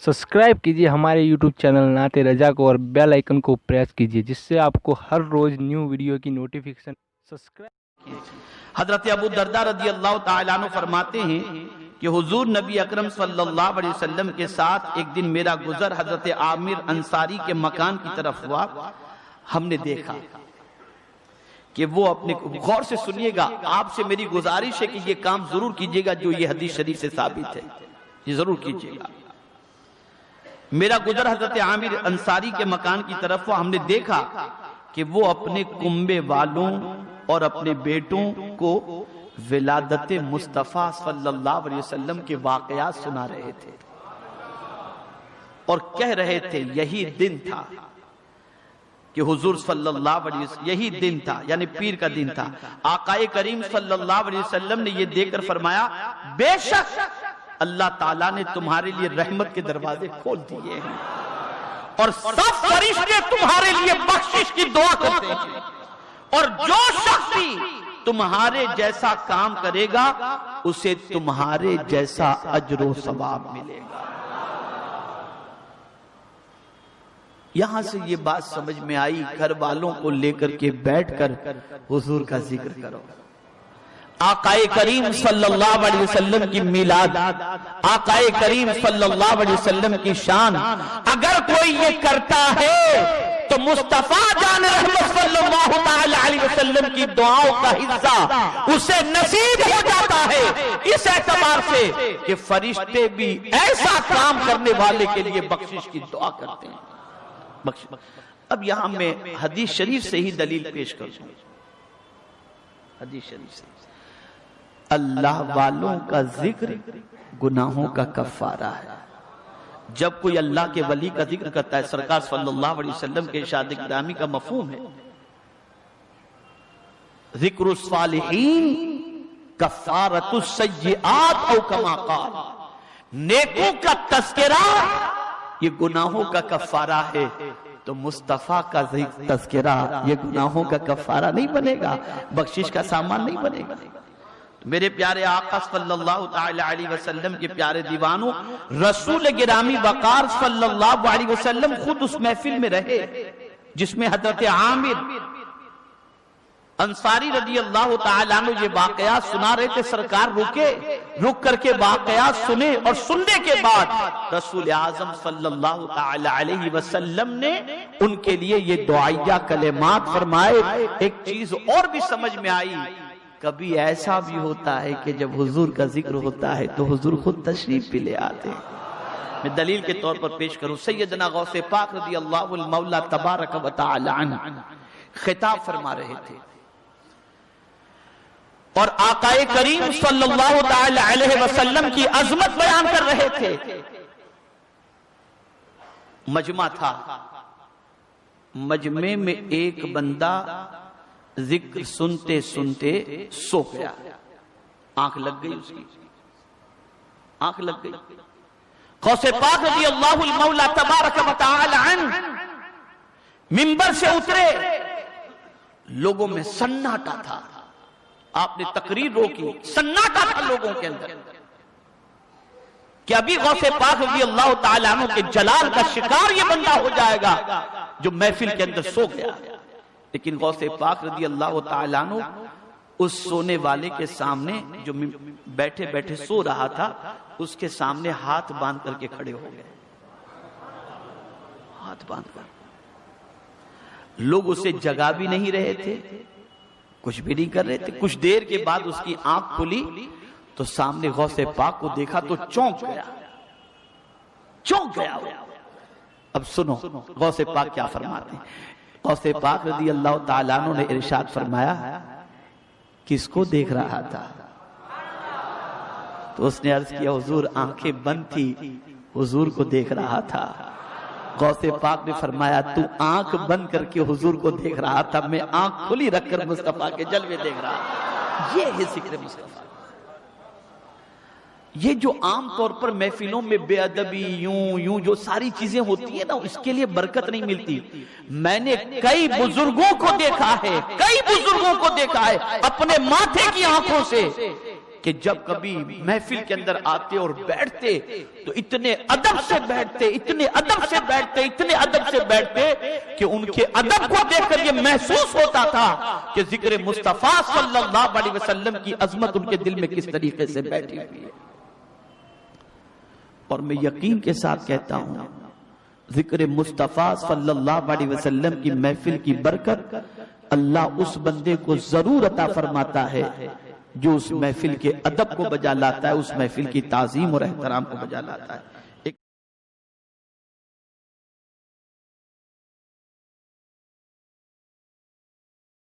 Subscribe कीजिए हमारे YouTube channel नाते रजा को और बेल आइकन को प्रेस कीजिए जिससे आपको हर रोज न्यू वीडियो की नोटिफिकेशन सब्सक्राइब। हजरत अबू दरदा रज़ी अल्लाह ताला अन्हु फरमाते हैं कि हुजूर नबी अकरम सल्लल्लाहु अलैहि वसल्लम के साथ एक दिन मेरा गुजर हजरत आमिर अंसारी के मकान की तरफ हुआ। हमने देखा कि वो अपने, गौर से सुनिएगा, आपसे मेरी गुजारिश है कि ये काम जरूर कीजिएगा जो ये हदीस शरीफ से साबित है, ये जरूर कीजिएगा। मेरा गुजर हजरत आमिर अंसारी के मकान की तरफ हुआ। हमने देखा कि वो अपने कुंबे वालों और अपने बेटों को विलादत मुस्तफा सल्लल्लाहु अलैहि वसल्लम के वाकयात सुना रहे थे और कह रहे थे यही दिन था कि हुजूर सल्लल्लाहु अलैहि वसल्लम, यही दिन था यानी पीर का दिन था। आकाए करीम सल्लल्लाहु अलैहि वसल्लम ने ये देखकर फरमाया, बेशक अल्लाह ताला ने तुम्हारे लिए रहमत के दरवाजे खोल दिए हैं और सब फरिश्ते तुम्हारे लिए बख्शिश की दुआ करते हैं और जो शख्स भी तुम्हारे जैसा काम करेगा उसे तुम्हारे जैसा अजरो सवाब मिलेगा। यहां से ये बात समझ में आई, घर वालों को लेकर के बैठकर हुजूर का जिक्र करो। आकाए करीम सल्लल्लाहु अलैहि वसल्लम की मिलाद, आकाए करीम सल्लल्लाहु अलैहि वसल्लम की शान अगर कोई ये करता है तो मुस्तफा जान रहमत सल्लल्लाहु अलैहि वसल्लम की दुआओं का हिस्सा उसे नसीब हो जाता है, इस एतबार से कि फरिश्ते भी ऐसा काम करने वाले के लिए बख्शिश की दुआ करते हैं। अब यहां मैं हदीस शरीफ से ही दलील पेश करूं। हदीस शरीफ से अल्लाह वालों का जिक्र गुनाहों का कफ़ारा है। जब कोई अल्लाह के वली का जिक्र करता है, सरकार सल्लल्लाहु अलैहि वसल्लम के इरशाद गिरामी का मफहूम है, जिक्रुस सालिहीन कफ़ारतुस सय्यिआत औ कमा क़ाल, नेकों का तज़किरा ये गुनाहों का कफ़ारा है। तो मुस्तफा का तज़किरा ये गुनाहों का कफ़ारा नहीं बनेगा, बख्शिश का सामान नहीं बनेगा। मेरे प्यारे आका सल्लल्लाहु ताला अलैहि वसल्लम के प्यारे दीवानों, रसूल गिरामी वकार सल्लल्लाहु अलैहि वसल्लम खुद उस महफिल में रहे जिसमें हजरत आमिर अंसारी रज़ी अल्लाह ताला अन्हु ये वाकयात सुना रहे थे। सरकार रुक करके वाकयात सुने और सुनने के बाद रसूल आजम सल्लल्लाहु ताला अलैहि वसल्लम ने उनके लिए ये दुआया कलेमात फरमाए। एक चीज और भी समझ में आई, कभी ऐसा भी होता है कि जब हुजूर का जिक्र होता है तो हुजूर खुद तशरीफ भी ले आते हैं। मैं दलील के तौर पर पेश करूं, सैयदना गौसे पाक रज़ी अल्लाहुल मौला तबारक व तआला अन्हु खिताब फरमा रहे थे और आकाए करीम सल्लल्लाहु ताला अलैहि वसल्लम की अजमत बयान कर रहे थे। मजमा था, मजमे में एक बंदा जिक्र सुनते सुनते सो गया, आंख लग गई, उसकी आंख लग गई। गौसे पाक रज़ी अल्लाहुल मौला तबारक व तआला अन्हु मिंबर से उतरे, लोगों में सन्नाटा था। आपने तकरीर रोकी, सन्नाटा था लोगों के अंदर कि अभी गौसे पाक रज़ी अल्लाह ताला अन्हु के जलाल का शिकार ये बंदा हो जाएगा जो महफिल के अंदर सो गया। लेकिन गौसे पाक रज़ी अल्लाह ताला अन्हु उस सोने वाले के सामने, जो बैठे बैठे सो रहा था, उसके सामने हाथ बांध करके खड़े हो गए। हाथ बांध कर लोग उसे जगा भी नहीं रहे थे, कुछ भी नहीं कर रहे थे। कुछ देर के बाद उसकी आंख खुली तो सामने गौसे पाक को देखा तो चौंक गया। अब सुनो गौसे पाक क्या फरमाते हैं। गौसे पाक रज़ी अल्लाह ताला अन्हु ने इरशाद फरमाया, किसको देख रहा था? तो उसने अर्ज किया, हुजूर आंखें बंद थी, हुजूर को देख रहा था। गौसे पाक ने फरमाया, तू आंख बंद करके हुजूर को देख रहा था, मैं आंख खुली रखकर मुस्तफा के जलवे देख रहा था। ये है जिक्र मुस्तफा। ये जो आम तौर पर महफिलों में बेअदबी यूं जो सारी चीजें होती है ना, इसके लिए बरकत नहीं मिलती। मैंने कई बुजुर्गों को देखा है अपने माथे की आंखों से کہ جب کبھی محفل کے اندر آتے اور بیٹھتے تو اتنے ادب سے بیٹھتے، اتنے ادب سے بیٹھتے، اتنے ادب سے بیٹھتے کہ ان کے ادب کو دیکھ کر یہ محسوس ہوتا تھا کہ ذکر مصطفیٰ صلی اللہ علیہ وسلم کی عظمت ان کے دل میں کس طریقے سے بیٹھی ہوئی ہے۔ اور میں یقین کے ساتھ کہتا ہوں ذکر مصطفیٰ صلی اللہ علیہ وسلم کی محفل کی برکت اللہ اس بندے کو ضرور عطا فرماتا ہے جو اس محفل کے ادب کو بجا لاتا ہے، اس محفل کی تعظیم اور احترام کو بجا لاتا ہے۔